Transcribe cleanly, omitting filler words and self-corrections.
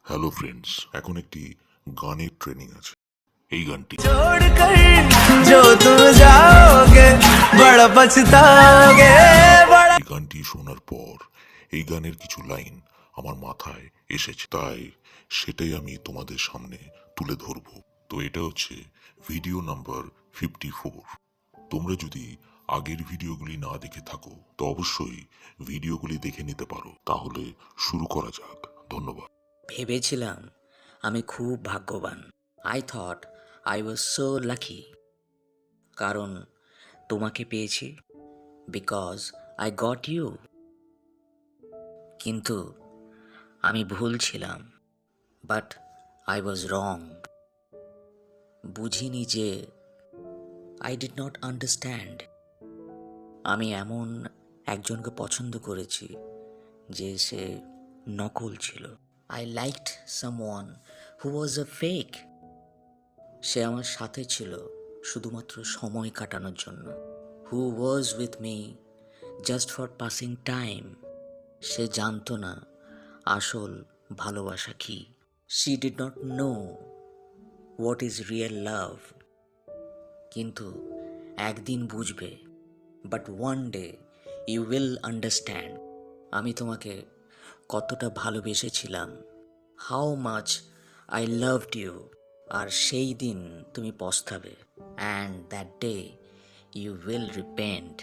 Hello friends, এখন একটি গানের ট্রেনিং আছে। এই গানটি छोड़कर जो तुम जाओगे बड़ा पछताओगे बड़ा এই গানটি শোনার পর এই গানের কিছু লাইন আমার মাথায় এসেছে, তাই সেটাই আমি তোমাদের সামনে তুলে ধরব। তো এটা হচ্ছে ভিডিও নাম্বার 54। তোমরা যদি আগের ভিডিওগুলি না দেখে থাকো তো অবশ্যই ভিডিওগুলি দেখে নিতে পারো। তাহলে শুরু করা যাক। ধন্যবাদ। ভেবেছিলাম আমি খুব ভাগ্যবান। I thought I was so lucky, কারণ তোমাকে পেয়েছি, বিকজ আই গট ইউ। কিন্তু আমি ভুল ছিলাম, বাট আই ওয়াজ রং। বুঝিনি যে আই ডিড নট আন্ডারস্ট্যান্ড আমি এমন একজনকে পছন্দ করেছি যে সে নকল ছিল। I liked someone who was a fake. সে আমার সাথে ছিল শুধুমাত্র সময় কাটানোর জন্য। Who was with me just for passing time. সে জানতো না আসল ভালোবাসা কি। She did not know what is real love. কিন্তু একদিন বুঝবে, but one day you will understand আমি তোমাকে কতটা ভালোবেসেছিলাম, how much I loved you. আর সেই দিন তুমি পস্তাবে, and that day you will repent.